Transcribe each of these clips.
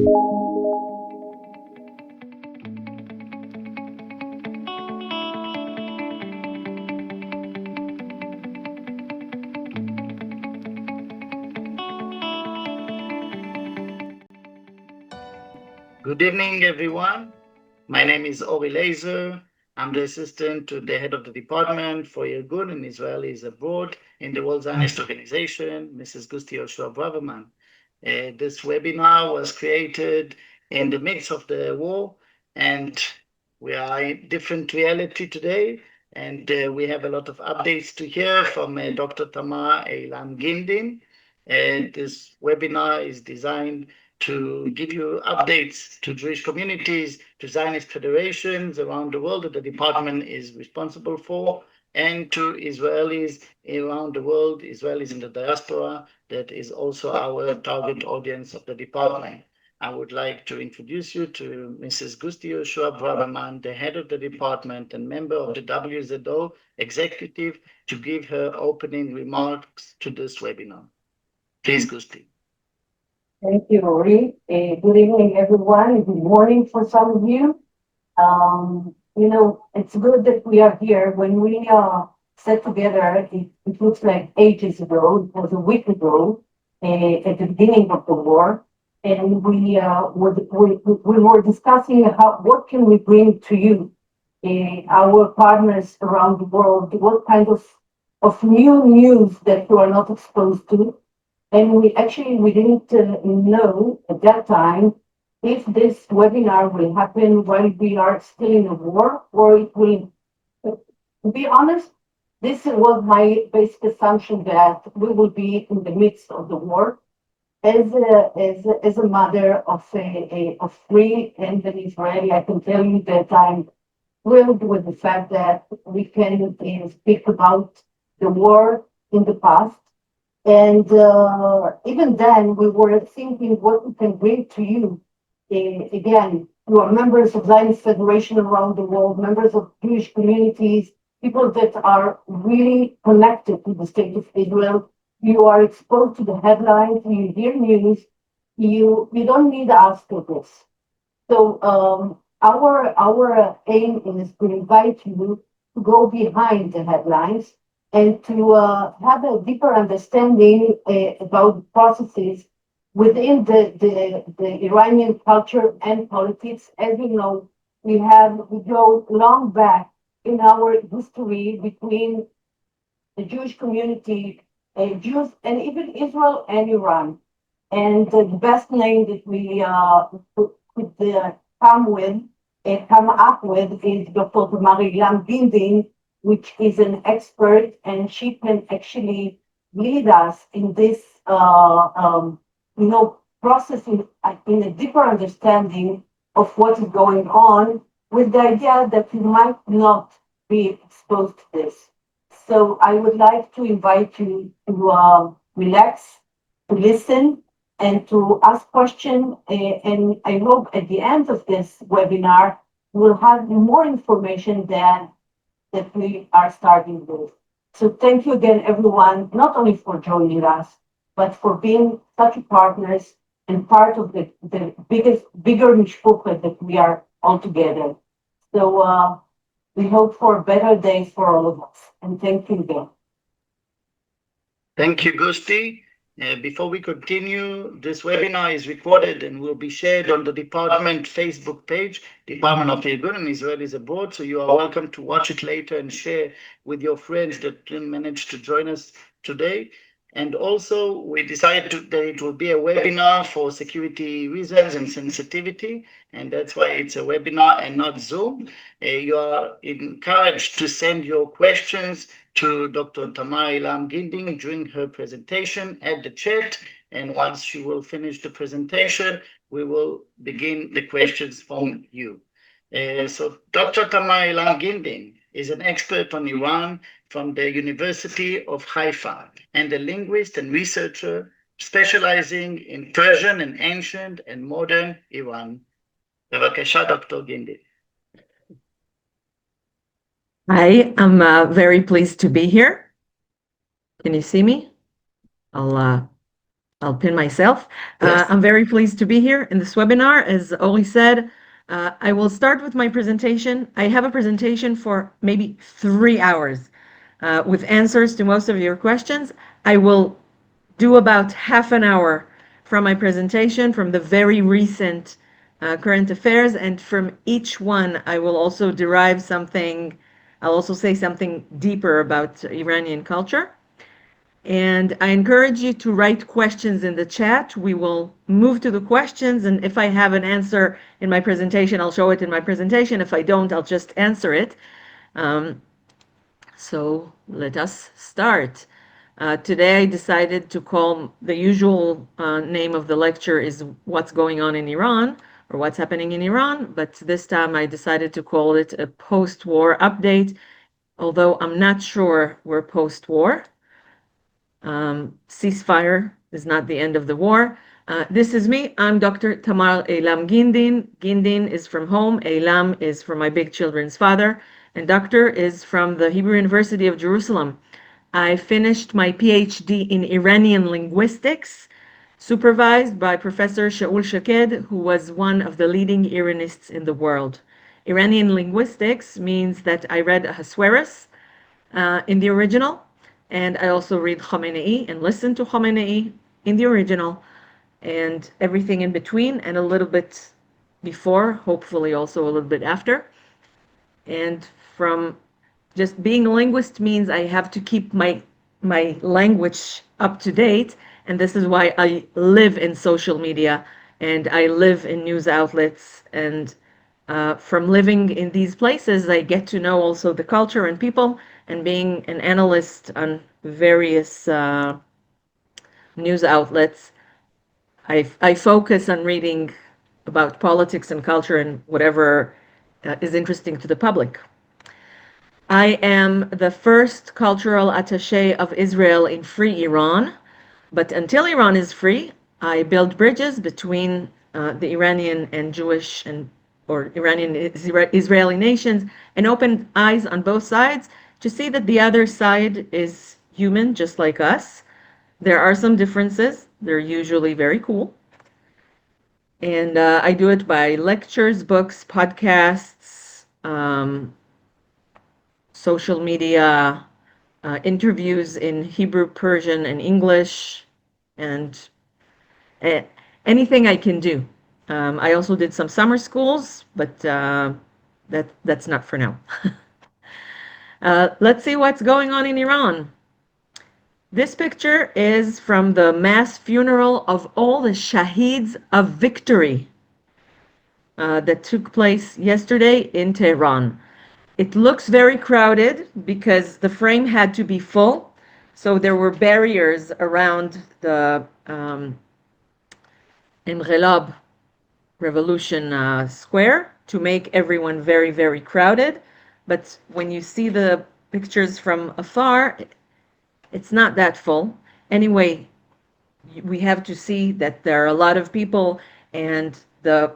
Good evening, everyone. My name is Ori Laser. I'm the assistant to the head of the department for Irgoon in Israelis abroad in the World Zionist Organization, Mrs. Gusti Yehoshua Braverman. This webinar was created in the midst of the war, and we are in different reality today, and we have a lot of updates to hear from Dr. Thamar Eilam Gindin. This webinar is designed to give you updates to Jewish communities, to Zionist federations around the world that the department is responsible for, and to Israelis around the world, Israelis in the diaspora, that is also our target audience of the department. I would like to introduce you to Mrs. Gusti Yehoshua Braverman, the head of the department and member of the WZO executive, to give her opening remarks to this webinar. Please, Gusti. Thank you, Rory. Good evening, everyone. Good morning for some of you. It's good that we are here. When we sat together, it looks like ages ago. It was a week ago, at the beginning of the war, and we were discussing what can we bring to you, our partners around the world, what kind of new news that you are not exposed to. And we didn't know at that time if this webinar will happen while we are still in the war, or it will. To be honest, this was my basic assumption that we will be in the midst of the war. As a mother of three and an Israeli, I can tell you that I'm thrilled with the fact that we can speak about the war in the past. And even then, we were thinking what we can bring to you. Again, you are members of Zionist Federation around the world, members of Jewish communities, people that are really connected to the state of Israel. You are exposed to the headlines, you hear news, you don't need us for this. So our aim is to invite you to go behind the headlines and to have a deeper understanding about processes within the Iranian culture and politics. As you know, we go long back in our history between the Jewish community, Jews, and even Israel and Iran. And the best name that we could come up with is Dr. Thamar Eilam Gindin, which is an expert, and she can actually lead us in this, process in a deeper understanding of what is going on, with the idea that you might not be exposed to this. So I would like to invite you to relax, to listen, and to ask questions. And I hope at the end of this webinar, we'll have more information that we are starting with. So thank you again, everyone, not only for joining us, but for being such partners and part of the bigger mishpucha that we are all together. So we hope for better days for all of us. And thank you again. Thank you, Gusti. Before we continue, this webinar is recorded and will be shared on the department Facebook page, Department of Irgoon and Israelis Abroad. So you are welcome to watch it later and share with your friends that didn't manage to join us today. And also, we decided that it will be a webinar for security reasons and sensitivity, and that's why it's a webinar and not Zoom. You are encouraged to send your questions to Dr. Thamar Eilam Gindin during her presentation at the chat, and once she will finish the presentation, we will begin the questions from you. So Dr. Thamar Eilam Gindin is an expert on Iran from the University of Haifa and a linguist and researcher specializing in Persian and ancient and modern Iran. בבקשה, Dr. Gindin. Hi, I'm very pleased to be here. Can you see me? I'll I'll pin myself. Yes. I'm very pleased to be here in this webinar. As Oli said, I will start with my presentation. I have a presentation for maybe 3 hours with answers to most of your questions. I will do about half an hour from my presentation from the very recent current affairs, and from each one, I will also derive something. I'll also say something deeper about Iranian culture. And I encourage you to write questions in the chat. We will move to the questions, and if I have an answer in my presentation, I'll show it in my presentation. If I don't, I'll just answer it. Um, so let us start. Today I decided to call the usual name of the lecture is What's Going On in Iran, or What's Happening in Iran, but this time I decided to call it a post-war update, although I'm not sure we're post-war. Ceasefire is not the end of the war. This is me. I'm Dr. Thamar Eilam Gindin. Gindin is from home. Eilam is from my big children's father. And Doctor is from the Hebrew University of Jerusalem. I finished my PhD in Iranian linguistics, supervised by Professor Shaul Shaked, who was one of the leading Iranists in the world. Iranian linguistics means that I read Ahasuerus in the original, and I also read Khamenei and listen to Khamenei in the original, and everything in between, and a little bit before, hopefully also a little bit after. And from just being a linguist means I have to keep my language up to date, and this is why I live in social media and I live in news outlets. And from living in these places, I get to know also the culture and people, and being an analyst on various news outlets, I focus on reading about politics and culture and whatever is interesting to the public. I am the first cultural attaché of Israel in free Iran, but until Iran is free, I build bridges between the Iranian and Jewish and or Iranian Israeli nations, and open eyes on both sides to see that the other side is human just like us. There are some differences. They're usually very cool. And I do it by lectures, books, podcasts, social media, interviews in Hebrew, Persian, and English, and uh, anything I can do. I also did some summer schools, but that's not for now. Let's see what's going on in Iran. This picture is from the mass funeral of all the Shaheeds of Victory that took place yesterday in Tehran. It looks very crowded because the frame had to be full. So there were barriers around the Inqilab Revolution Square to make everyone very, very crowded. But when you see the pictures from afar, it's not that full. Anyway, we have to see that there are a lot of people, and the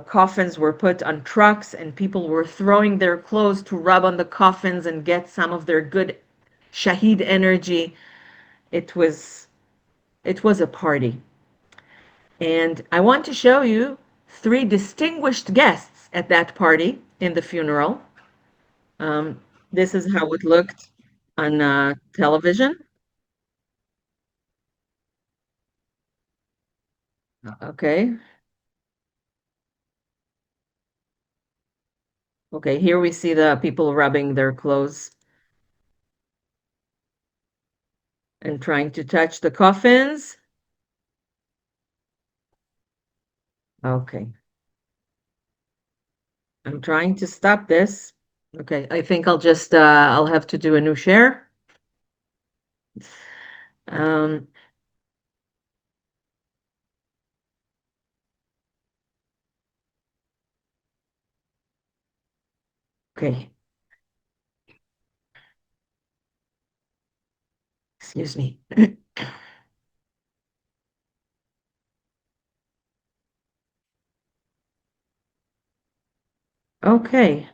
coffins were put on trucks, and people were throwing their clothes to rub on the coffins and get some of their good Shaheed energy. It was a party. And I want to show you three distinguished guests at that party in the funeral. This is how it looked on television. Okay. Okay, here we see the people rubbing their clothes and trying to touch the coffins. Okay. I'm trying to stop this. Okay, I think I'll have to do a new share. Um, okay. Excuse me. Okay.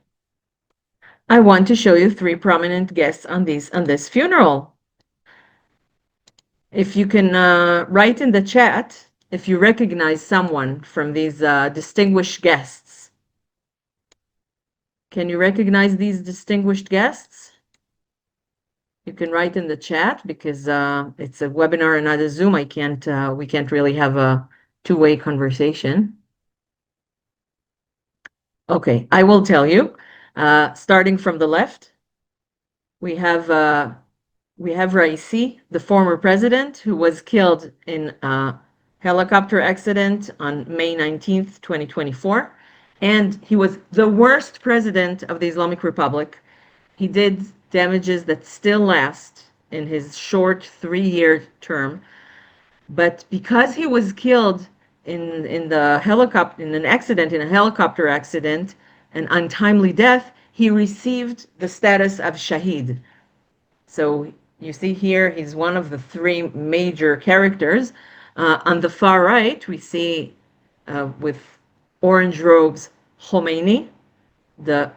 I want to show you three prominent guests on this funeral. If you can write in the chat if you recognize someone from these distinguished guests. Can you recognize these distinguished guests? You can write in the chat because it's a webinar and not a Zoom. We can't really have a two-way conversation. Okay, I will tell you. Starting from the left, we have Raisi, the former president, who was killed in a helicopter accident on May 19th, 2024. And he was the worst president of the Islamic Republic. He did damages that still last in his short 3-year term. But because he was killed in an accident, in a helicopter accident, an untimely death, he received the status of Shahid. So you see here, he's one of the 3 major characters. On the far right, we see with orange robes Khomeini, the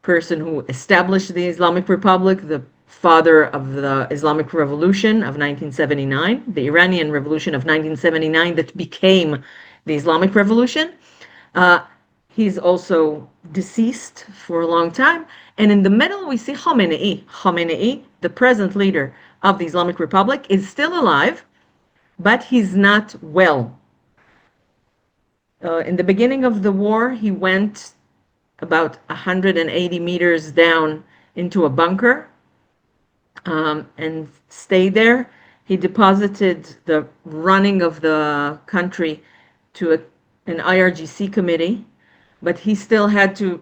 person who established the Islamic Republic, the father of the Islamic Revolution of 1979, the Iranian Revolution of 1979 that became the Islamic Revolution. He's also deceased for a long time. And in the middle, we see Khamenei. Khamenei, the present leader of the Islamic Republic, is still alive, but he's not well. In the beginning of the war, he went about 180 meters down into a bunker and stayed there. He deposited the running of the country to an IRGC committee, but he still had to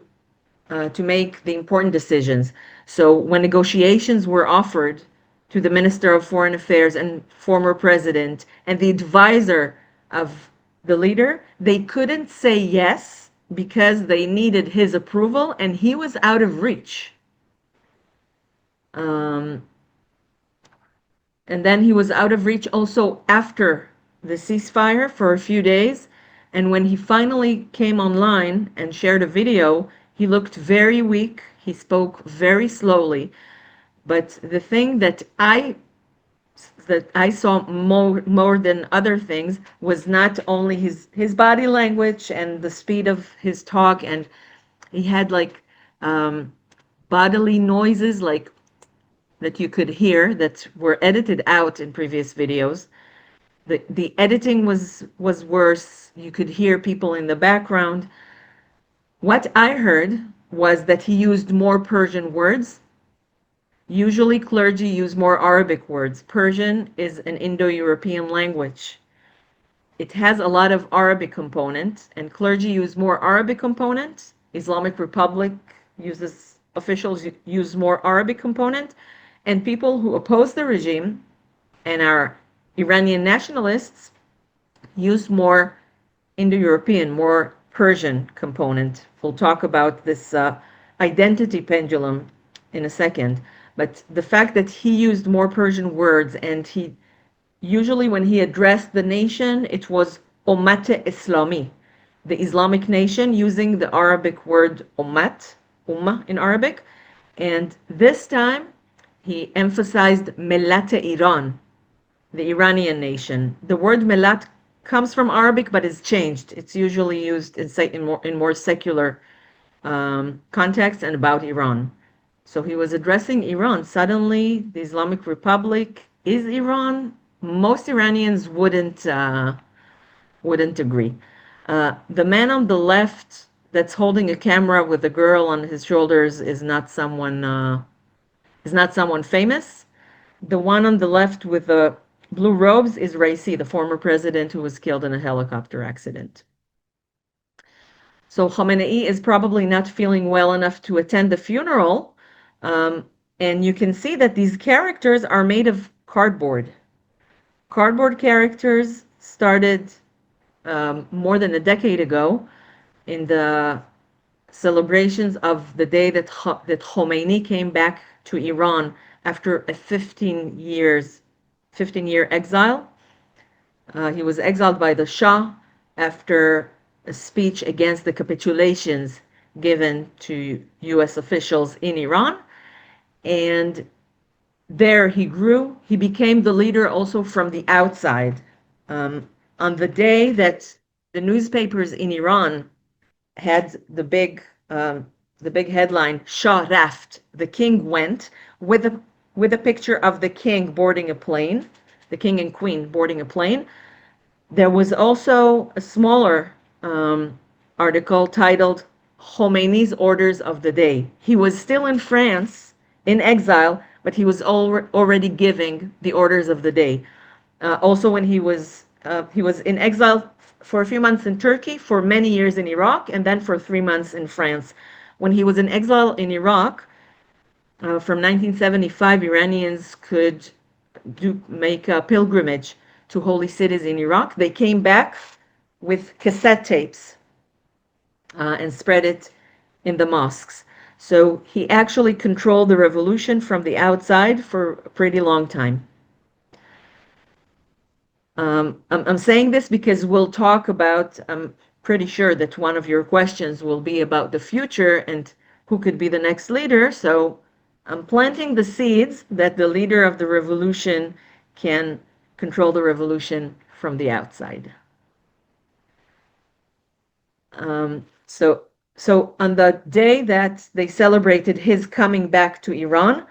make the important decisions. So when negotiations were offered to the Minister of Foreign Affairs and former president and the advisor of the leader, they couldn't say yes because they needed his approval and he was out of reach. And then he was out of reach also after the ceasefire for a few days. And when he finally came online and shared a video, he looked very weak. He spoke very slowly. But the thing that I saw more than other things was not only his body language and the speed of his talk, and he had like bodily noises like that you could hear that were edited out in previous videos. The editing was worse. You could hear people in the background. What I heard was that he used more Persian words. Usually clergy use more Arabic words. Persian is an Indo-European language. It has a lot of Arabic components, and clergy use more Arabic components. Islamic Republic officials use more Arabic component, and people who oppose the regime and are Iranian nationalists use more Indo-European, more Persian component. We'll talk about this identity pendulum in a second. But the fact that he used more Persian words, and he usually when he addressed the nation, it was Ummat Islami, the Islamic nation, using the Arabic word Ummat, Ummah in Arabic. And this time he emphasized Millat Iran, the Iranian nation. The word Millat comes from Arabic but is changed. It's usually used in more secular context and about Iran. So he was addressing Iran. Suddenly, the Islamic Republic is Iran. Most Iranians wouldn't agree. The man on the left that's holding a camera with a girl on his shoulders is not someone famous. The one on the left with the blue robes is Raisi, the former president who was killed in a helicopter accident. So Khamenei is probably not feeling well enough to attend the funeral. And you can see that these characters are made of cardboard. Cardboard characters started more than a decade ago in the celebrations of the day that Khomeini came back to Iran after a 15-year exile. He was exiled by the Shah after a speech against the capitulations given to US officials in Iran. And there he grew. He became the leader also from the outside. On the day that the newspapers in Iran had the big headline, Shah Raft, the king went, with a picture of the king boarding a plane, the king and queen boarding a plane. There was also a smaller article titled Khomeini's Orders of the Day. He was still in France in exile, but he was already giving the orders of the day. Also, when he was in exile for a few months in Turkey, for many years in Iraq, and then for 3 months in France. When he was in exile in Iraq, from 1975, Iranians could make a pilgrimage to holy cities in Iraq. They came back with cassette tapes and spread it in the mosques. So he actually controlled the revolution from the outside for a pretty long time. I'm saying this because we'll talk about, I'm pretty sure that one of your questions will be about the future and who could be the next leader. So I'm planting the seeds that the leader of the revolution can control the revolution from the outside. So on the day that they celebrated his coming back to Iran,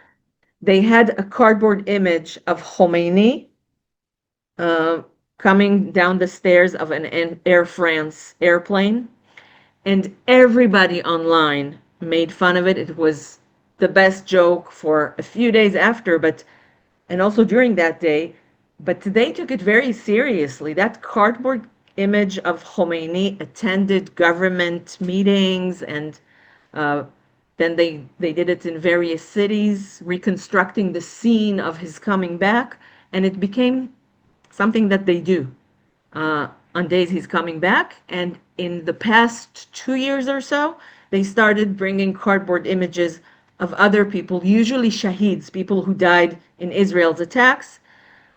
they had a cardboard image of Khomeini coming down the stairs of an Air France airplane, and everybody online made fun of it. It was the best joke for a few days after, and also during that day, but they took it very seriously. That cardboard image of Khomeini attended government meetings, and then they did it in various cities, reconstructing the scene of his coming back, and it became something that they do on days he's coming back. And in the past 2 years or so, they started bringing cardboard images of other people, usually shaheeds, people who died in Israel's attacks,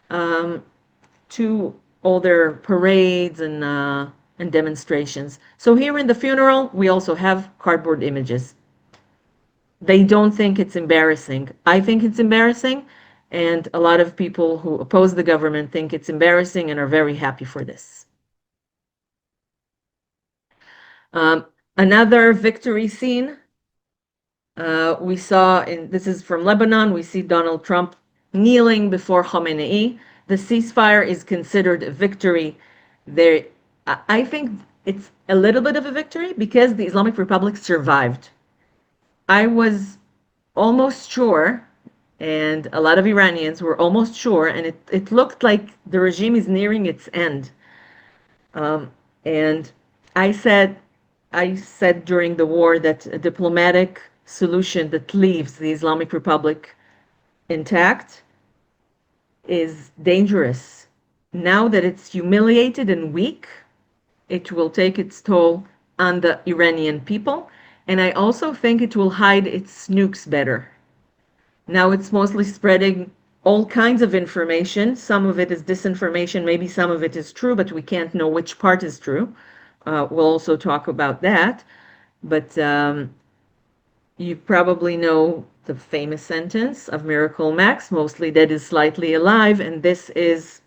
to all their parades and demonstrations. So here in the funeral, we also have cardboard images. They don't think it's embarrassing. I think it's embarrassing, and a lot of people who oppose the government think it's embarrassing and are very happy for this. Another victory scene we saw, this is from Lebanon, we see Donald Trump kneeling before Khamenei. The ceasefire is considered a victory. I think it's a little bit of a victory because the Islamic Republic survived. I was almost sure, and a lot of Iranians were almost sure, and it looked like the regime is nearing its end. And I said during the war that a diplomatic solution that leaves the Islamic Republic intact is dangerous. Now that it's humiliated and weak, it will take its toll on the Iranian people. And I also think it will hide its nukes better. Now it's mostly spreading all kinds of information. Some of it is disinformation, maybe some of it is true, but we can't know which part is true. We'll also talk about that. But you probably know the famous sentence of Miracle Max, mostly dead is slightly alive, and this is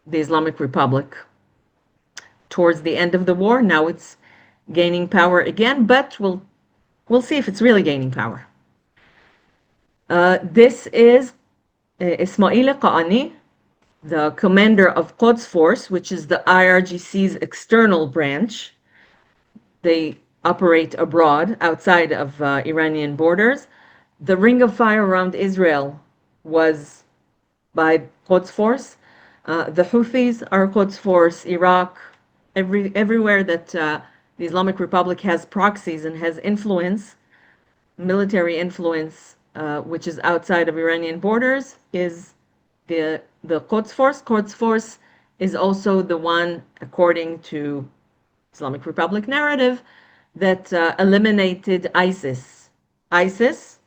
the Islamic Republic. Towards the end of the war, now it's gaining power again, but we'll see if it's really gaining power. This is Ismail Qaani, the commander of Quds Force, which is the IRGC's external branch. They operate abroad, outside of Iranian borders. The ring of fire around Israel was by Quds Force. The Houthis are Quds Force. Iraq, everywhere that the Islamic Republic has proxies and has influence, military influence, which is outside of Iranian borders, is the Quds Force. Quds Force is also the one, according to Islamic Republic narrative, that eliminated ISIS. ISIS,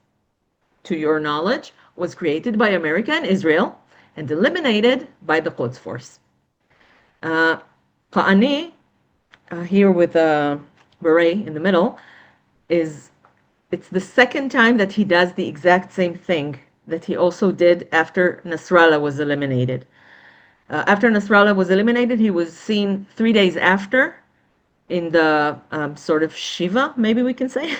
to your knowledge, was created by America and Israel and eliminated by the Quds Force. Qaani, here with a beret in the middle, it's the second time that he does the exact same thing that he also did after Nasrallah was eliminated. After Nasrallah was eliminated, he was seen 3 days after in the sort of Shiva, maybe we can say,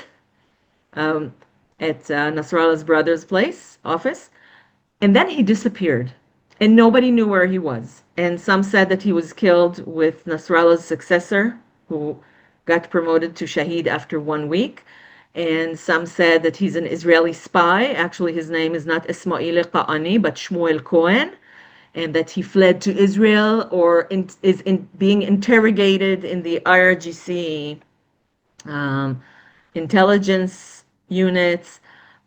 um, at Nasrallah's brother's office. And then he disappeared, and nobody knew where he was. And some said that he was killed with Nasrallah's successor, who got promoted to Shahid after 1 week. And some said that he's an Israeli spy. Actually, his name is not Ismail Qa'ani, but Shmuel Cohen, and that he fled to Israel or is being interrogated in the IRGC intelligence units,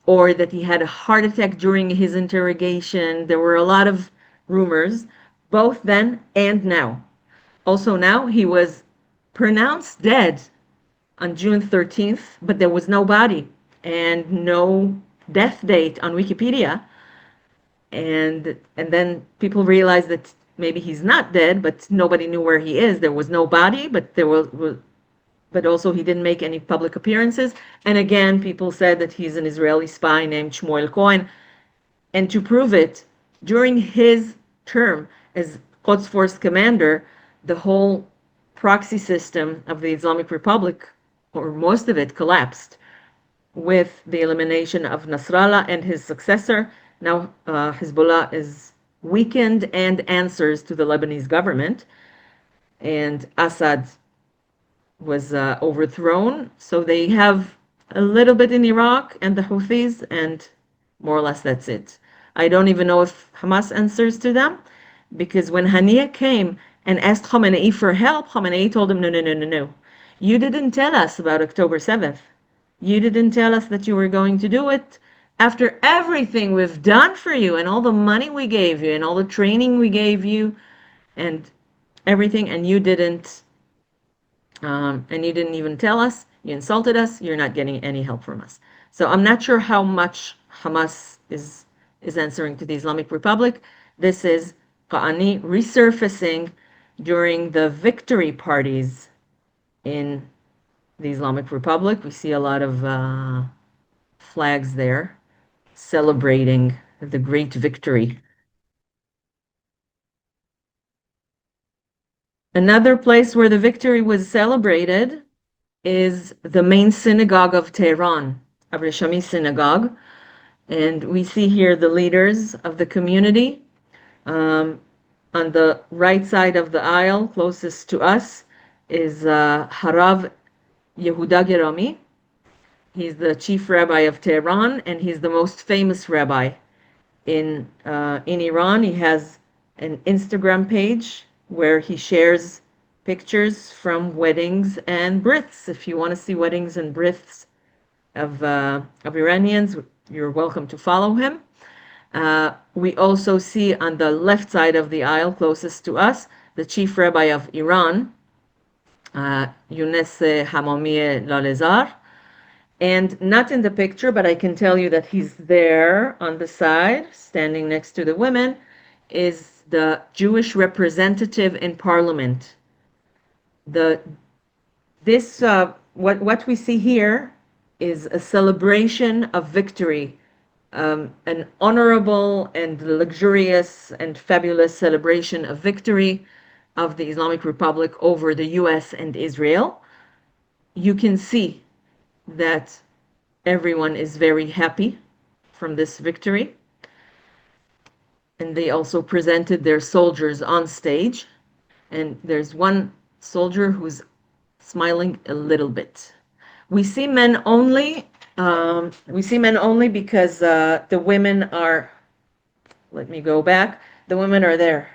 or that he had a heart attack during his interrogation. There were a lot of rumors, both then and now. Also now, he was pronounced dead on June 13th, but there was no body and no death date on Wikipedia. And then people realized that maybe he's not dead, but nobody knew where he is. There was no body, but also he didn't make any public appearances. And again, people said that he's an Israeli spy named Shmuel Cohen. And to prove it, during his term as Quds Force commander, the whole proxy system of the Islamic Republic, or most of it, collapsed with the elimination of Nasrallah and his successor. Now Hezbollah is weakened and answers to the Lebanese government, and Assad was overthrown. So they have a little bit in Iraq and the Houthis, and more or less that's it. I don't even know if Hamas answers to them, because when Haniya came and asked Khamenei for help, Khamenei told him, no. You didn't tell us about October 7th. You didn't tell us that you were going to do it. After everything we've done for you and all the money we gave you and all the training we gave you and everything, and you didn't even tell us, you insulted us, you're not getting any help from us. So I'm not sure how much Hamas is answering to the Islamic Republic. This is Qa'ani resurfacing during the victory parties in the Islamic Republic. We see a lot of flags there celebrating the great victory. Another place where the victory was celebrated is the main synagogue of Tehran, Avrei Shami Synagogue. And we see here the leaders of the community. On the right side of the aisle, closest to us, is Harav Yehuda Gerami. He's the chief rabbi of Tehran, and he's the most famous rabbi in Iran. He has an Instagram page where he shares pictures from weddings and briths. If you want to see weddings and briths of Iranians, you're welcome to follow him. We also see on the left side of the aisle, closest to us, the chief rabbi of Iran, Younes Hamami Lalezar. And not in the picture, but I can tell you that he's there on the side, standing next to the women, is the Jewish representative in parliament. What we see here is a celebration of victory, an honorable and luxurious and fabulous celebration of victory of the Islamic Republic over the US and Israel. You can see that everyone is very happy from this victory. And they also presented their soldiers on stage. And there's one soldier who's smiling a little bit. We see men only. Because the women are. Let me go back. The women are there.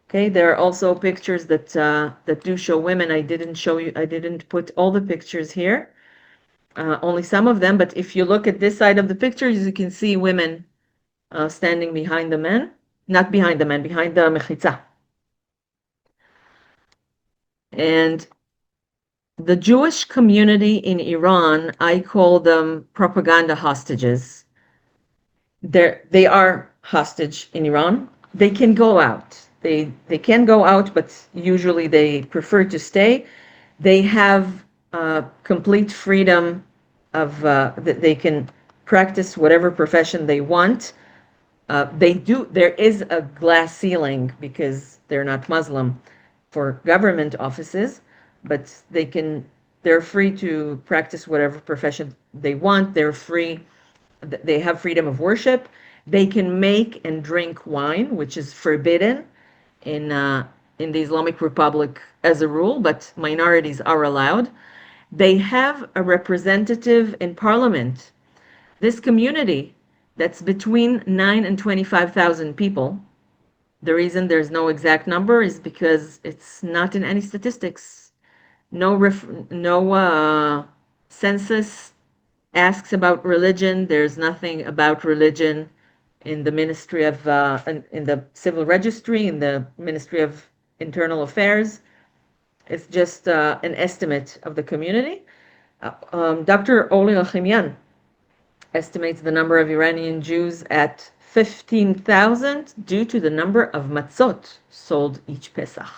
Okay, there are also pictures that do show women. I didn't put all the pictures here, only some of them. But if you look at this side of the pictures, you can see women standing behind the men, not behind the men, behind the mechitza. And the Jewish community in Iran, I call them propaganda hostages. They are hostage in Iran. They can go out. They can go out, but usually they prefer to stay. They have complete freedom of that they can practice whatever profession they want. There is a glass ceiling because they're not Muslim for government offices, but they're free to practice whatever profession they want. They have freedom of worship. They can make and drink wine, which is forbidden in the Islamic Republic as a rule, but minorities are allowed. They have a representative in parliament. This community that's between 9 and 25,000 people. The reason there's no exact number is because it's not in any statistics. No census asks about religion. There's nothing about religion in the Ministry of in the Civil Registry, in the Ministry of Internal Affairs. It's just an estimate of the community. Dr. Oli Achimian estimates the number of Iranian Jews at 15,000 due to the number of matzot sold each Pesach.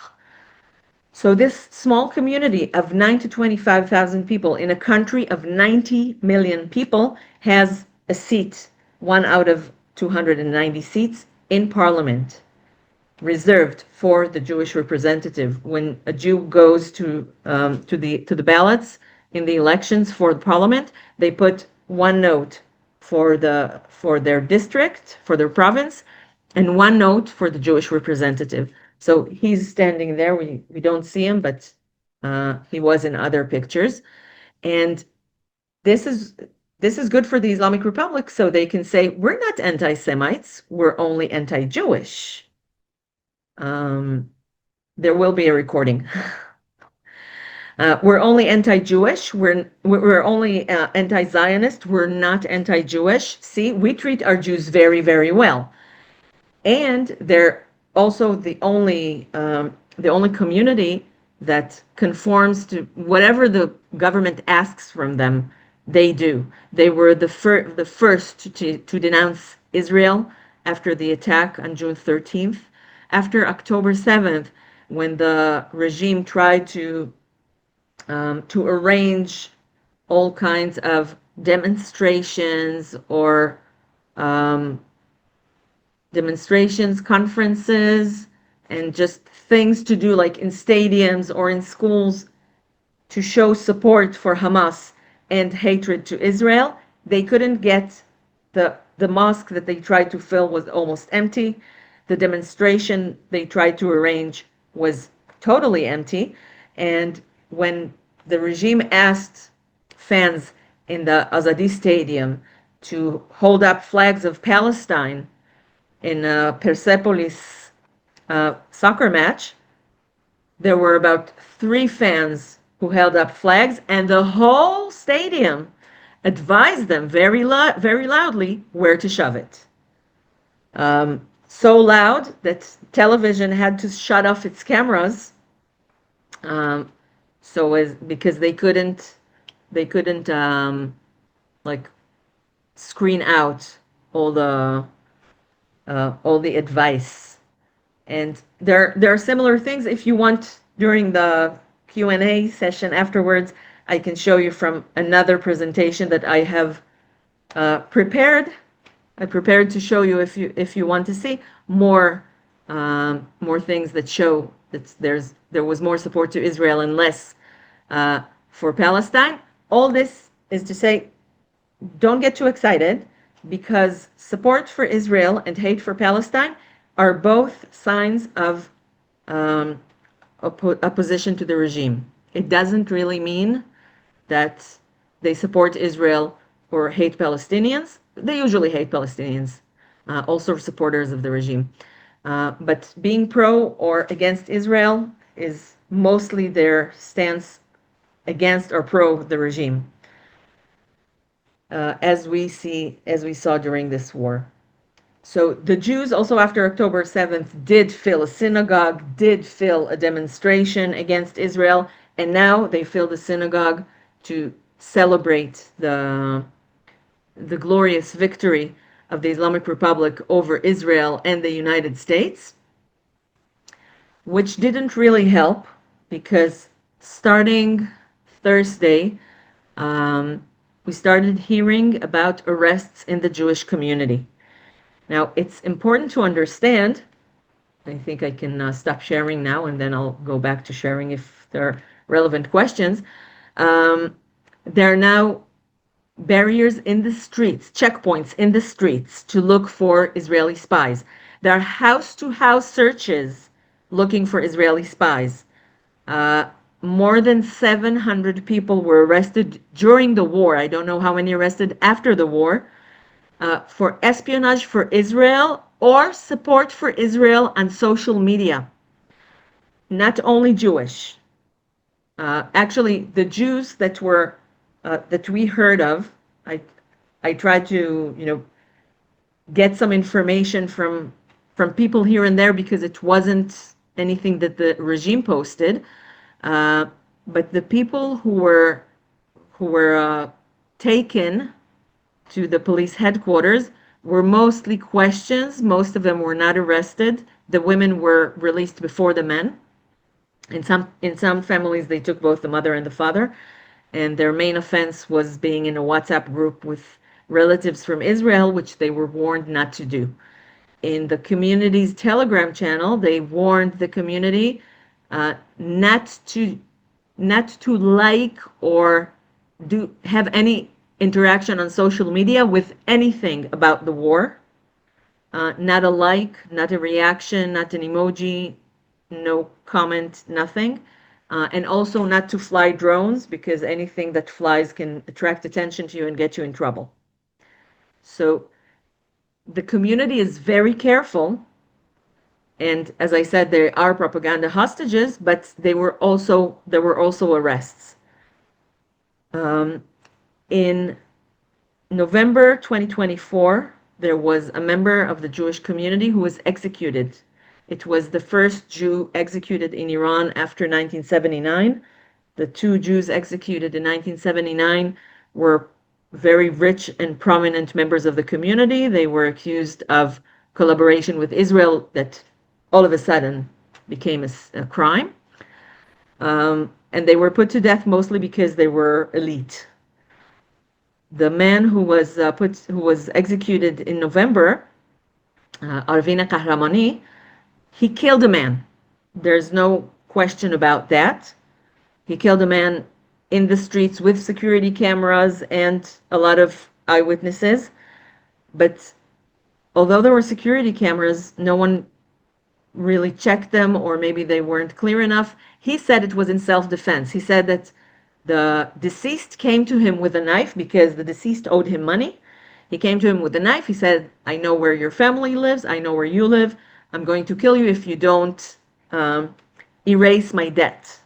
So this small community of 9 to 25,000 people in a country of 90 million people has a seat, one out of 290 seats in parliament, reserved for the Jewish representative. When a Jew goes to the ballots in the elections for the parliament, they put one note for their district, for their province, and one note for the Jewish representative. So he's standing there. We don't see him, but he was in other pictures. And this is good for the Islamic Republic, so they can say, we're not anti-Semites, we're only anti-Jewish. There will be a recording. We're only anti-Jewish. We're only anti-Zionist. We're not anti-Jewish. See, we treat our Jews very, very well, and they're also the only community that conforms to whatever the government asks from them. They do. They were the first to denounce Israel after the attack on June 13th, after October 7th, when the regime tried to arrange all kinds of demonstrations or conferences, and just things to do like in stadiums or in schools to show support for Hamas and hatred to Israel. They couldn't get the mosque that they tried to fill was almost empty. The demonstration they tried to arrange was totally empty. And when the regime asked fans in the Azadi Stadium to hold up flags of Palestine in a Persepolis soccer match, there were about 3 fans who held up flags, and the whole stadium advised them very loudly where to shove it. So loud that television had to shut off its cameras, because they couldn't like screen out all the advice. And there are similar things. If you want, during the Q&A session afterwards, I can show you from another presentation that I have prepared. I prepared to show you, if you want to see more things that show that there was more support to Israel and less for Palestine. All this is to say, don't get too excited, because support for Israel and hate for Palestine are both signs of opposition to the regime. It doesn't really mean that they support Israel or hate Palestinians. They usually hate Palestinians, also supporters of the regime. But being pro or against Israel is mostly their stance against or pro the regime, as we saw during this war. So the Jews also after October 7th did fill a synagogue, did fill a demonstration against Israel, and now they fill the synagogue to celebrate the glorious victory of the Islamic Republic over Israel and the United States, which didn't really help, because starting Thursday, we started hearing about arrests in the Jewish community. Now, it's important to understand, I think I can stop sharing now and then I'll go back to sharing if there are relevant questions. There are now barriers in the streets, checkpoints in the streets to look for Israeli spies. There are house-to-house searches looking for Israeli spies. More than 700 people were arrested during the war. I don't know how many arrested after the war for espionage for Israel or support for Israel on social media. Not only Jewish. Actually, the Jews that were that we heard of, I tried to get some information from people here and there because it wasn't anything that the regime posted. But the people who were taken to the police headquarters were mostly questions. Most of them were not arrested. The women were released before the men. In some families, they took both the mother and the father, and their main offense was being in a WhatsApp group with relatives from Israel, which they were warned not to do. In the community's Telegram channel, they warned the community not to like or have any interaction on social media with anything about the war. Not a like, not a reaction, not an emoji, no comment, nothing. And also not to fly drones because anything that flies can attract attention to you and get you in trouble. So the community is very careful. And as I said, there are propaganda hostages, but there were also arrests. In November 2024, there was a member of the Jewish community who was executed. It was the first Jew executed in Iran after 1979. The two Jews executed in 1979 were very rich and prominent members of the community. They were accused of collaboration with Israel that all of a sudden became a crime. And they were put to death mostly because they were elite. The man who was executed in November, Arvina Kahramani, he killed a man. There's no question about that. He killed a man in the streets with security cameras and a lot of eyewitnesses. But although there were security cameras, no one really checked them, or maybe they weren't clear enough. He said it was in self-defense. He said that the deceased came to him with a knife because the deceased owed him money. He came to him with a knife. He said, I know where your family lives. I know where you live. I'm going to kill you if you don't erase my debt.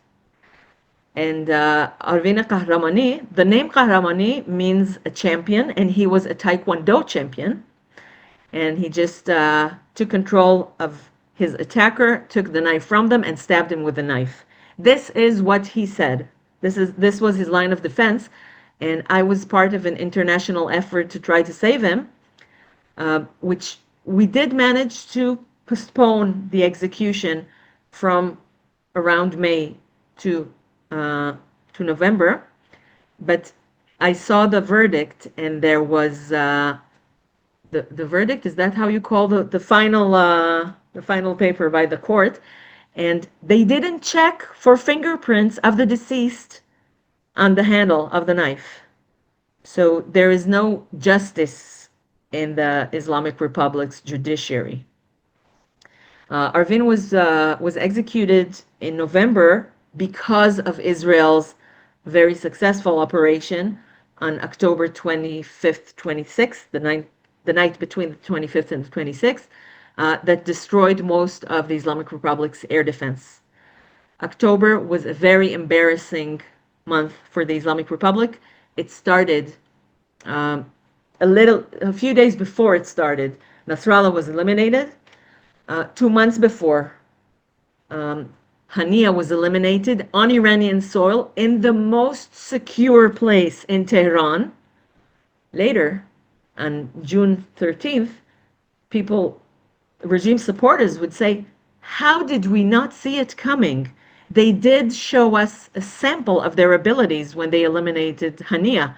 And Arvina Kahramani, the name Kahramani means a champion, and he was a Taekwondo champion. And he just took control of his attacker, took the knife from them, and stabbed him with a knife. This is what he said. This was his line of defense, and I was part of an international effort to try to save him, which we did manage to postpone the execution from around May to November. But I saw the verdict, and there was the verdict. Is that how you call the final paper by the court? And they didn't check for fingerprints of the deceased on the handle of the knife. So there is no justice in the Islamic Republic's judiciary. Arvin was executed in November because of Israel's very successful operation on October 25th, 26th, the night between the 25th and the 26th, that destroyed most of the Islamic Republic's air defense. October was a very embarrassing month for the Islamic Republic. It started a few days before it started. Nasrallah was eliminated. 2 months before, Hania was eliminated on Iranian soil in the most secure place in Tehran. Later, on June 13th, regime supporters would say, how did we not see it coming? They did show us a sample of their abilities when they eliminated Hania.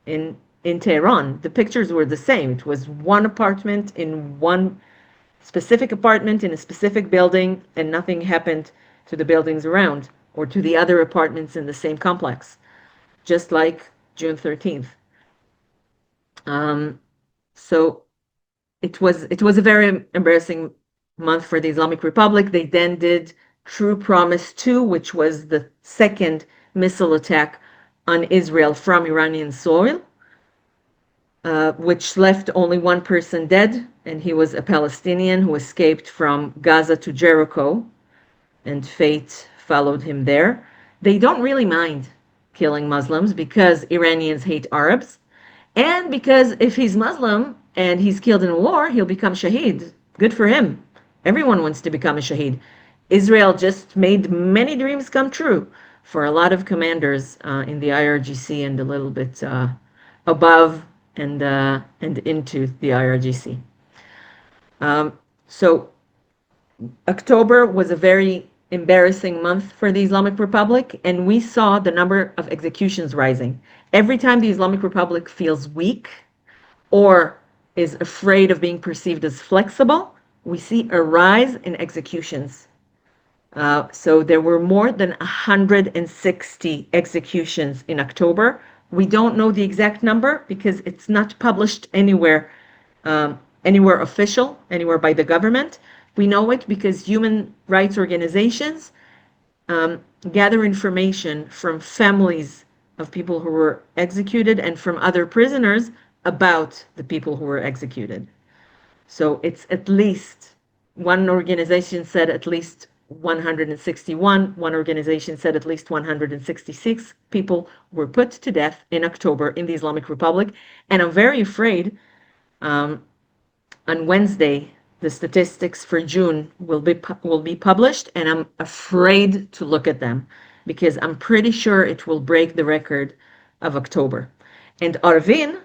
in Tehran. The pictures were the same. It was one apartment in one specific apartment in a specific building, and nothing happened to the buildings around or to the other apartments in the same complex, just like June 13th. So it was a very embarrassing month for the Islamic Republic. They then did True Promise 2, which was the second missile attack on Israel from Iranian soil, which left only one person dead, and he was a Palestinian who escaped from Gaza to Jericho, and fate followed him there. They don't really mind killing Muslims because Iranians hate Arabs, and because if he's Muslim and he's killed in a war, he'll become shaheed. Good for him. Everyone wants to become a shaheed. Israel just made many dreams come true for a lot of commanders in the IRGC and a little bit above and into the IRGC. So October was a very embarrassing month for the Islamic Republic, and we saw the number of executions rising. Every time the Islamic Republic feels weak or is afraid of being perceived as flexible, we see a rise in executions. So there were more than 160 executions in October. We don't know the exact number because it's not published anywhere official, anywhere by the government. We know it because human rights organizations gather information from families of people who were executed and from other prisoners about the people who were executed. So it's at least, one organization said at least 161, one organization said at least 166 people were put to death in October in the Islamic Republic. And I'm very afraid on Wednesday, the statistics for June will be published, and I'm afraid to look at them because I'm pretty sure it will break the record of October. And Arvin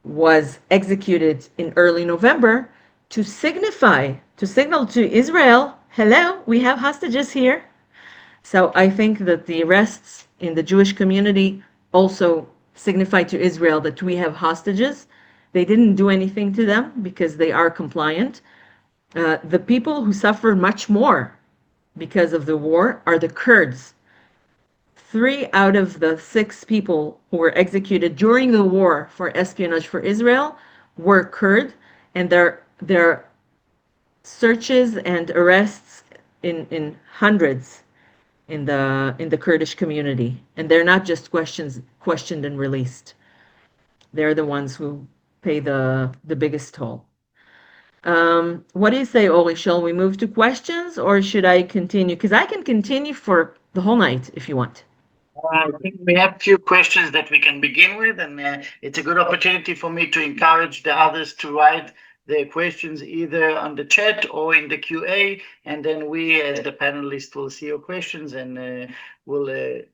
was executed in early November to signal to Israel, hello, we have hostages here. So I think that the arrests in the Jewish community also signify to Israel that we have hostages. They didn't do anything to them because they are compliant. The people who suffer much more because of the war are the Kurds. 3 out of the 6 people who were executed during the war for espionage for Israel were Kurd, and their searches and arrests in hundreds in the Kurdish community, and they're not just questioned and released. They're the ones who pay the biggest toll. What do you say, Ori? Shall we move to questions, or should I continue? Because I can continue for the whole night if you want. I think we have a few questions that we can begin with, and it's a good opportunity for me to encourage the others to write their questions either on the chat or in the QA, and then we as the panelists will see your questions and will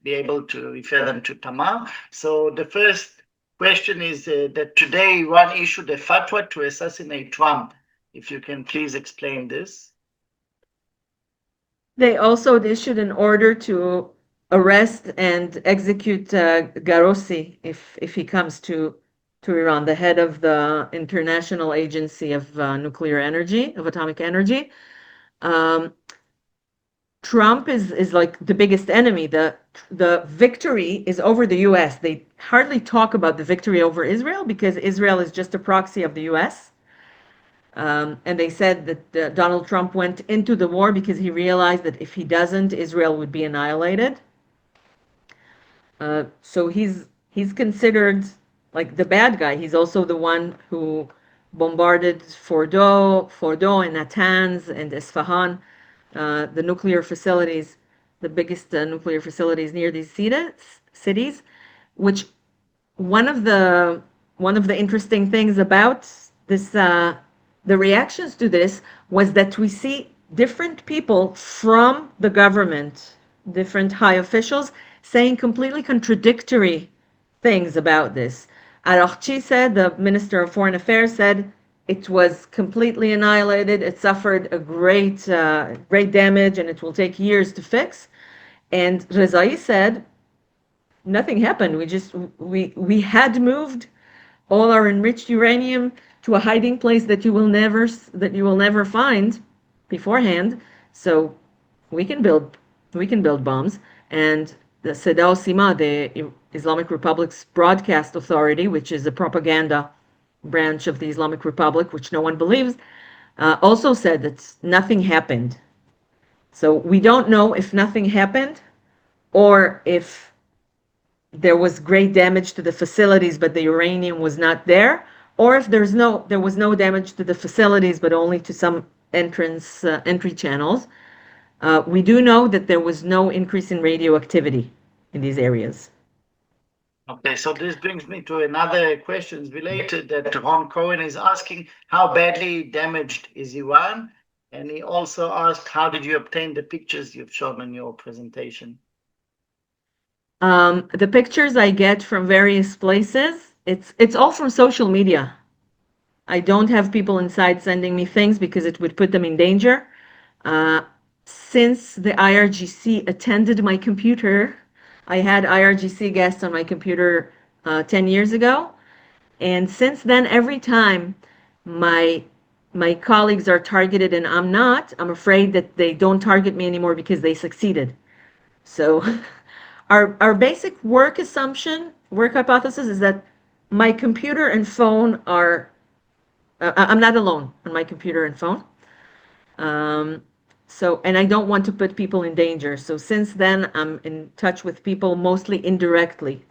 be able to refer them to Tamar. So the first question is that today Iran issued a fatwa to assassinate Trump. If you can please explain this. They also issued an order to arrest and execute Garossi if he comes to Iran, the head of the International Agency of Nuclear Energy, of Atomic Energy. Trump is like the biggest enemy. The victory is over the U.S. They hardly talk about the victory over Israel because Israel is just a proxy of the U.S. And they said that Donald Trump went into the war because he realized that if he doesn't, Israel would be annihilated. So he's considered like the bad guy. He's also the one who bombarded Fordo and Natanz and Isfahan, the nuclear facilities, the biggest nuclear facilities near these cities. Which one of the interesting things about this, the reactions to this was that we see different people from the government, different high officials, saying completely contradictory things about this. Araghchi said, the Minister of Foreign Affairs said, it was completely annihilated. It suffered a great damage, and it will take years to fix. And Rezai said, nothing happened. We had moved all our enriched uranium to a hiding place that you will never find beforehand. So we can build we can build bombs. And the Seda Sima, the Islamic Republic's broadcast authority, which is a propaganda branch of the Islamic Republic, which no one believes, also said that nothing happened. So we don't know if nothing happened or if there was great damage to the facilities, but the uranium was not there, or if there was no damage to the facilities, but only to some entry channels. We do know that there was no increase in radioactivity in these areas. Okay, so this brings me to another question related that Ron Cohen is asking, how badly damaged is Iran? And he also asked, how did you obtain the pictures you've shown in your presentation? The pictures I get from various places, it's all from social media. I don't have people inside sending me things because it would put them in danger. Since the IRGC attended my computer, I had IRGC guests on my computer 10 years ago. And since then, every time my my colleagues are targeted and I'm not, I'm afraid that they don't target me anymore because they succeeded. So our basic work hypothesis is that my computer and phone are, I'm not alone on my computer and phone. And I don't want to put people in danger. So since then, I'm in touch with people mostly indirectly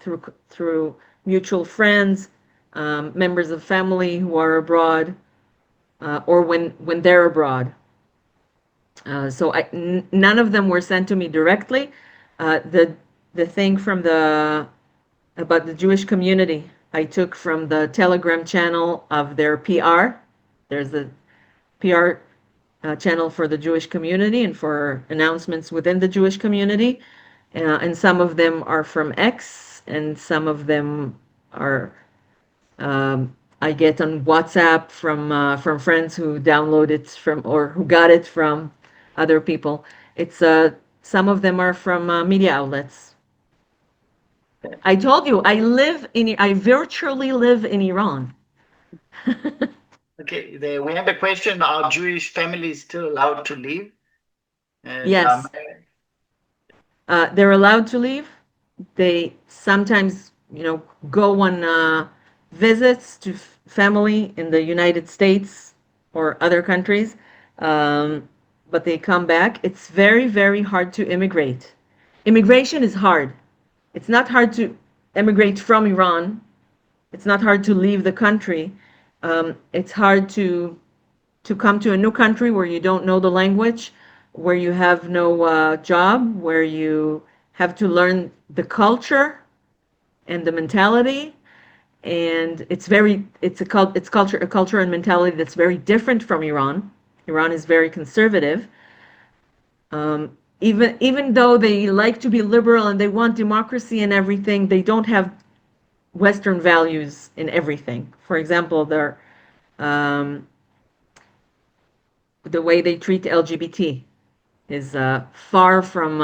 through mutual friends, members of family who are abroad, or when they're abroad. None of them were sent to me directly. The thing about the Jewish community I took from the Telegram channel of their PR. There's a PR channel for the Jewish community and for announcements within the Jewish community. And some of them are from X, and some of them are I get on WhatsApp from friends who download it from or who got it from other people. It's some of them are from media outlets. I told you I virtually live in Iran. Okay, we have a question, are Jewish families still allowed to leave? And, Yes. They're allowed to leave. They sometimes, go on visits to family in the United States or other countries, but they come back. It's very, very hard to immigrate. Immigration is hard. It's not hard to immigrate from Iran. It's not hard to leave the country. It's hard to come to a new country where you don't know the language, where you have no job, where you have to learn the culture and the mentality. And it's a culture and mentality that's very different from Iran. Iran is very conservative. Even though they like to be liberal and they want democracy and everything, they don't have Western values in everything. For example, the way they treat LGBT is far from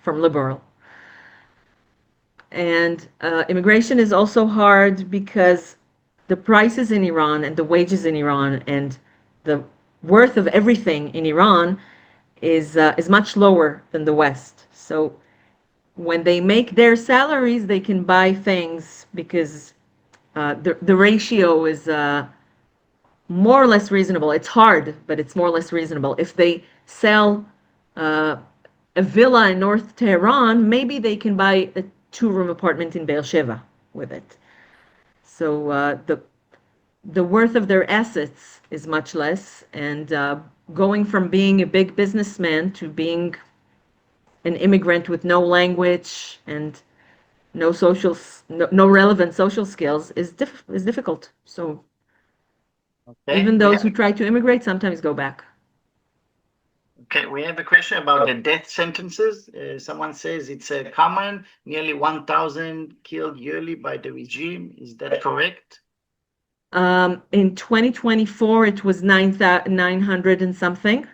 liberal. And immigration is also hard because the prices in Iran and the wages in Iran and the worth of everything in Iran is much lower than the West. So when they make their salaries, they can buy things because the ratio is more or less reasonable. It's hard, but it's more or less reasonable. If they sell a villa in North Tehran, maybe they can buy a two-room apartment in Beersheba with it. So the worth of their assets is much less, and going from being a big businessman to being an immigrant with no language and no relevant social skills is difficult. So even those who try to immigrate sometimes go back. Okay, we have a question about the death sentences. Someone says it's common, nearly 1,000 killed yearly by the regime. Is that correct? In 2024, it was 900 and something.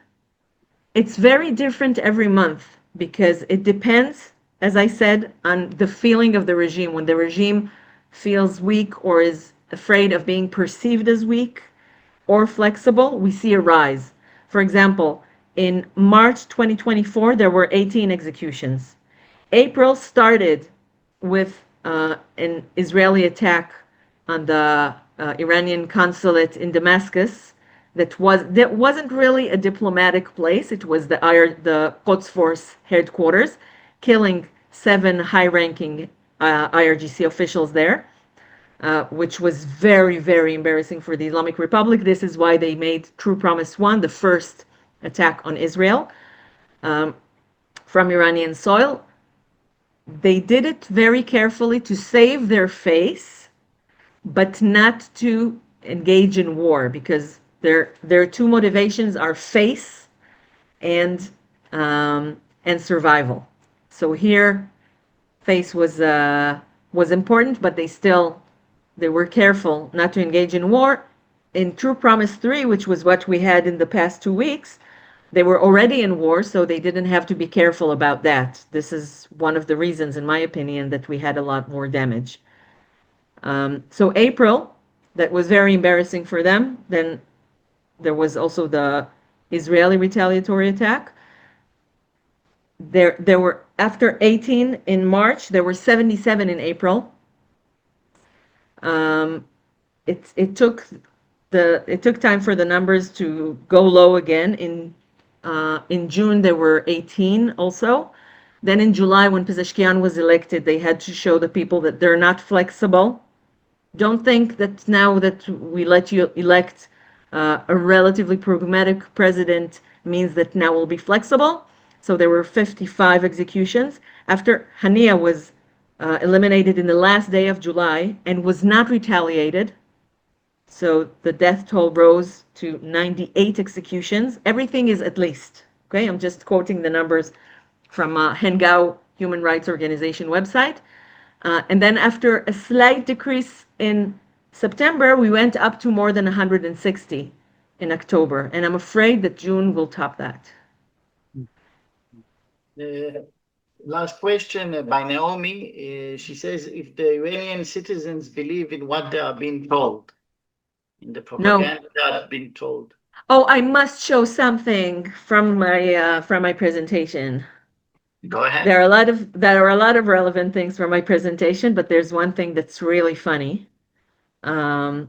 It's very different every month because it depends as I said, on the feeling of the regime. When the regime feels weak or is afraid of being perceived as weak or flexible, we see a rise. For example, in March 2024, there were 18 executions. April started with an Israeli attack on the Iranian consulate in Damascus. That wasn't really a diplomatic place. It was the Quds Force headquarters, killing 7 high-ranking IRGC officials there, which was very, very embarrassing for the Islamic Republic. This is why they made True Promise 1, the first attack on Israel from Iranian soil. They did it very carefully to save their face, but not to engage in war, because their two motivations are face and survival. So here, face was important, but they were careful not to engage in war. In True Promise 3, which was what we had in the past 2 weeks, they were already in war, so they didn't have to be careful about that. This is one of the reasons, in my opinion, that we had a lot more damage. So April, that was very embarrassing for them. Then there was also the Israeli retaliatory attack. There were, after 18 in March, there were 77 in April. It took time for the numbers to go low again. In June, there were 18 also. Then in July, when Pezeshkian was elected, they had to show the people that they're not flexible. Don't think that now that we let you elect a relatively pragmatic president means that now we'll be flexible. So there were 55 executions. After Hania was eliminated in the last day of July and was not retaliated, so the death toll rose to 98 executions. Everything is at least. Okay, I'm just quoting the numbers from Hengao Human Rights Organization website. And then after a slight decrease in September, we went up to more than 160 in October. And I'm afraid that June will top that. The last question by Naomi. She says, if the Iranian citizens believe in what they are being told, in the propaganda that are being told. Oh, I must show something from my presentation. Go ahead. There are a lot of relevant things from my presentation, but there's one thing that's really funny. And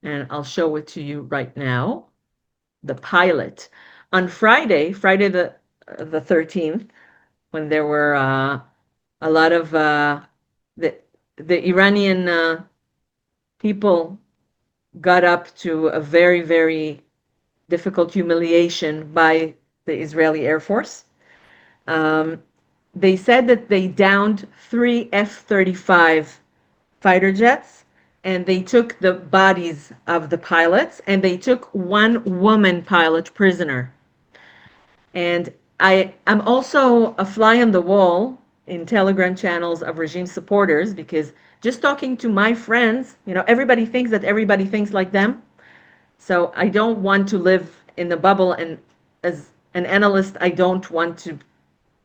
I'll show it to you right now. The pilot. On Friday the 13th, when there were a lot of the Iranian people got up to a very, very difficult humiliation by the Israeli Air Force. They said that they downed 3 F-35 fighter jets, and they took the bodies of the pilots, and they took one woman pilot prisoner. And I'm also a fly on the wall in Telegram channels of regime supporters, because just talking to my friends, everybody thinks that everybody thinks like them. So I don't want to live in the bubble, and as an analyst, I don't want to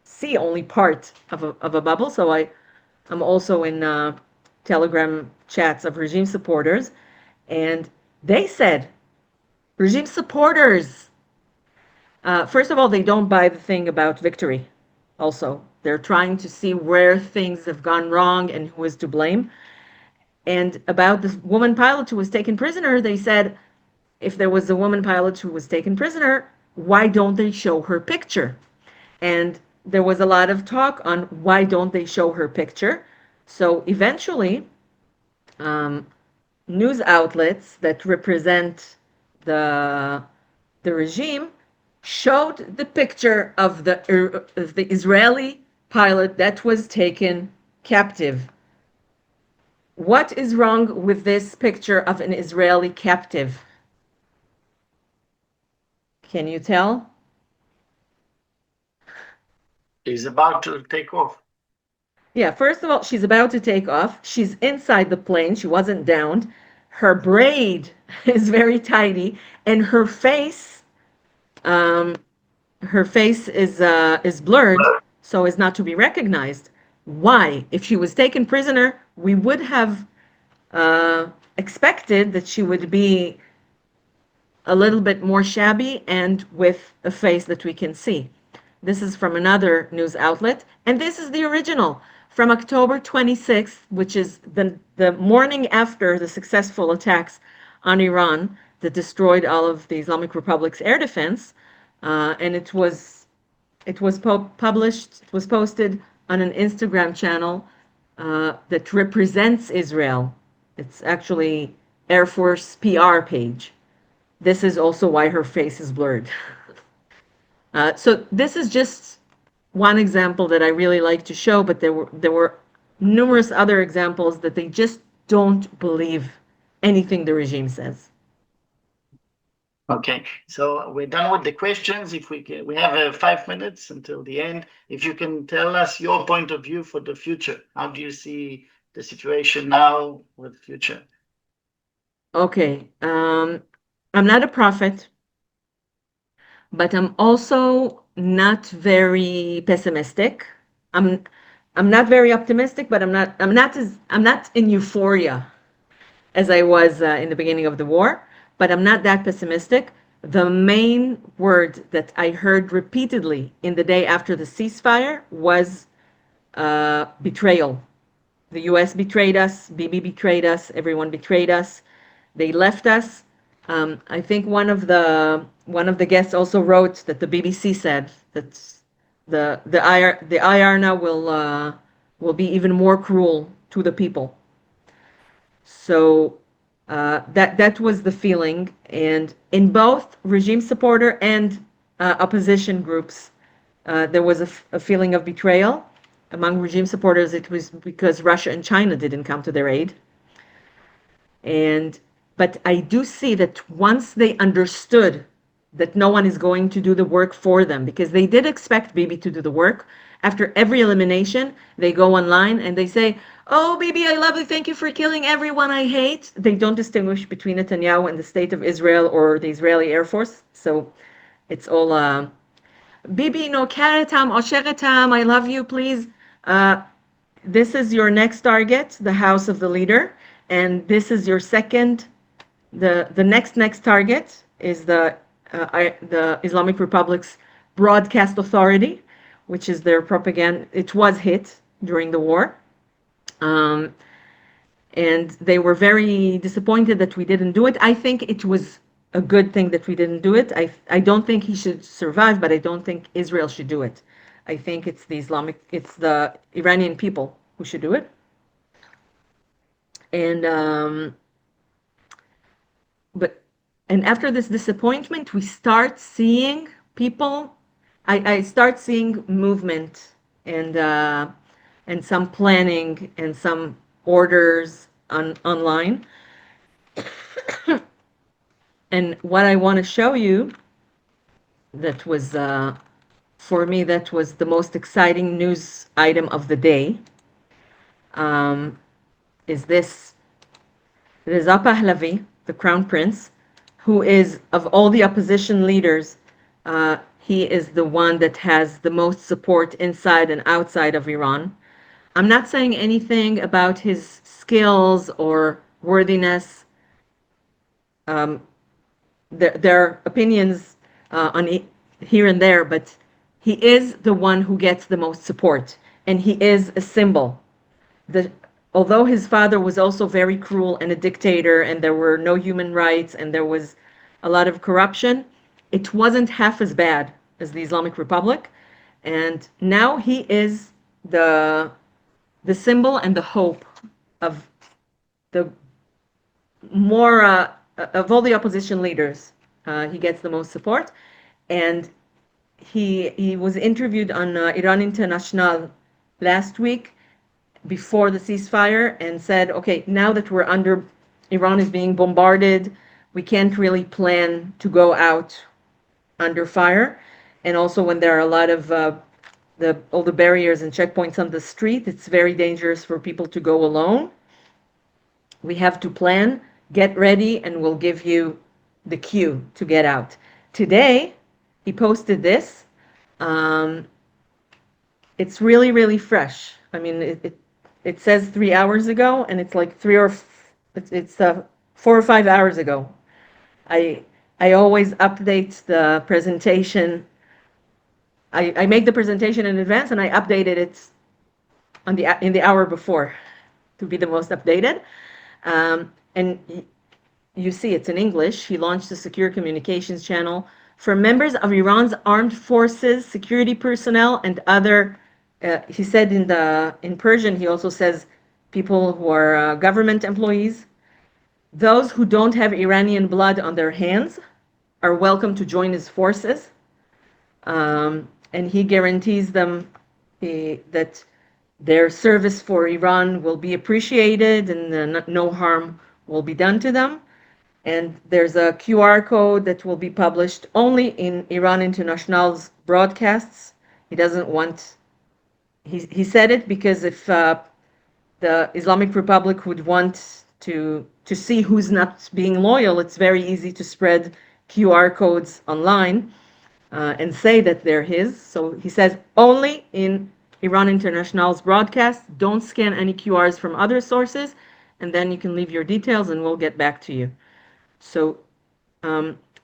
see only part of a bubble. So I'm also in Telegram chats of regime supporters, and they said, regime supporters, first of all, they don't buy the thing about victory. Also, they're trying to see where things have gone wrong and who is to blame. And about the woman pilot who was taken prisoner, they said, if there was a woman pilot who was taken prisoner, why don't they show her picture? And there was a lot of talk on why don't they show her picture. So eventually, news outlets that represent the regime showed the picture of the Israeli pilot that was taken captive. What is wrong with this picture of an Israeli captive? Can you tell? She's about to take off. Yeah, first of all, she's about to take off. She's inside the plane. She wasn't downed. Her braid is very tidy, and her face is blurred. so as not to be recognized. Why? If she was taken prisoner, we would have expected that she would be a little bit more shabby and with a face that we can see. This is from another news outlet, and this is the original from October 26th, which is the morning after the successful attacks on Iran that destroyed all of the Islamic Republic's air defense. And it was published, it was posted on an Instagram channel that represents Israel. It's actually Air Force PR page. This is also why her face is blurred. So this is just one example that I really like to show, but there were numerous other examples that they just don't believe anything the regime says. Okay, so we're done with the questions. If we have 5 minutes until the end. If you can tell us your point of view for the future, how do you see the situation now with the future? Okay, I'm not a prophet, but I'm also not very pessimistic. I'm I'm not very optimistic, but I'm not in euphoria as I was in the beginning of the war, but I'm not that pessimistic. The main word that I heard repeatedly in the day after the ceasefire was betrayal. The US betrayed us, Bibi betrayed us, everyone betrayed us. They left us. I think one of the guests also wrote that the BBC said that the IR now will be even more cruel to the people. So that was the feeling, and in both regime supporter and opposition groups, there was a feeling of betrayal. Among regime supporters, it was because Russia and China didn't come to their aid. But I do see that once they understood that no one is going to do the work for them, because they did expect Bibi to do the work. After every elimination, they go online and they say, "Oh, Bibi, I love you. Thank you for killing everyone I hate." They don't distinguish between Netanyahu and the state of Israel or the Israeli Air Force. So it's all, Bibi, no karatam, osheratam, I love you, please. This is your next target, the house of the leader. And this is your second, the next target is the Islamic Republic's broadcast authority, which is their propaganda. It was hit during the war. And they were very disappointed that we didn't do it. I think it was a good thing that we didn't do it. I don't think he should survive, but I don't think Israel should do it. I think it's the Iranian people who should do it. And after this disappointment, we start seeing people. I start seeing movement and some planning and some orders online. And what I want to show you, that was for me, that was the most exciting news item of the day, is this. Reza Pahlavi, the crown prince, who is, of all the opposition leaders, he is the one that has the most support inside and outside of Iran. I'm not saying anything about his skills or worthiness. There are opinions here and there, but he is the one who gets the most support, and he is a symbol. Although his father was also very cruel and a dictator, and there were no human rights, and there was a lot of corruption, it wasn't half as bad as the Islamic Republic. And now he is the symbol and the hope of the more of all the opposition leaders. He gets the most support, and he was interviewed on Iran International last week before the ceasefire and said, okay, now that Iran is being bombarded, we can't really plan to go out under fire. And also when there are a lot of all the barriers and checkpoints on the street, it's very dangerous for people to go alone. We have to plan, get ready, and we'll give you the cue to get out. Today, he posted this. it's really, really fresh. I mean, it says 3 hours ago, and it's like it's 4 or 5 hours ago. I I always update the presentation. I make the presentation in advance, and I updated it in the hour before to be the most updated. And you see it's in English. He launched a secure communications channel for members of Iran's armed forces, security personnel, and other. He said in Persian. He also says people who are government employees. Those who don't have Iranian blood on their hands are welcome to join his forces. And he guarantees them that their service for Iran will be appreciated and no harm will be done to them. And there's a QR code that will be published only in Iran International's broadcasts. He doesn't want, he said it because if the Islamic Republic would want to see who's not being loyal, it's very easy to spread QR codes online and say that they're his. So he says only in Iran International's broadcast, don't scan any QRs from other sources, and then you can leave your details and we'll get back to you. So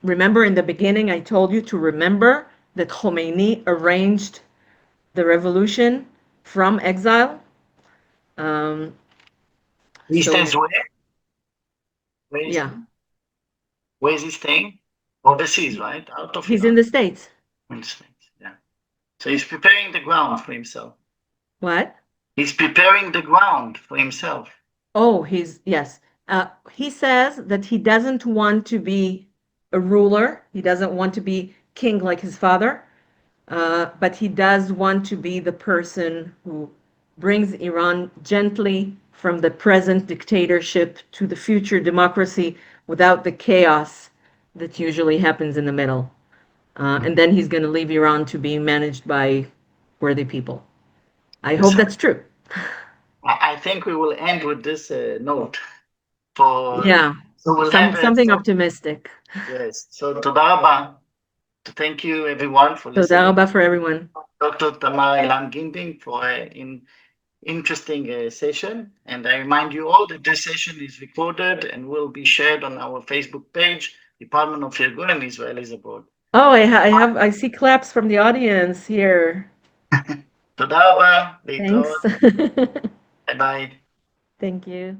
remember in the beginning, I told you to remember that Khomeini arranged the revolution from exile. He So stands where? Where is, yeah, where is he staying? Overseas, right? Out of he's Iran. in the States. In the States, yeah. So he's preparing the ground for himself. What? He's preparing the ground for himself. Oh, yes. He says that he doesn't want to be a ruler. He doesn't want to be king like his father. But he does want to be the person who brings Iran gently from the present dictatorship to the future democracy without the chaos that usually happens in the middle. And then he's going to leave Iran to be managed by worthy people. I hope that's true. I think we will end with this note. Yeah. So we'll have something optimistic. Yes. So toda rabba. Thank you everyone for listening. Toda rabba for everyone. Dr. Thamar Eilam Gindin for an interesting session. And I remind you all that this session is recorded and will be shared on our Facebook page, Department of Irgoon and Israelis Abroad. Oh, I see claps from the audience here. Toda rabba. Thanks. Bye-bye. Thank you.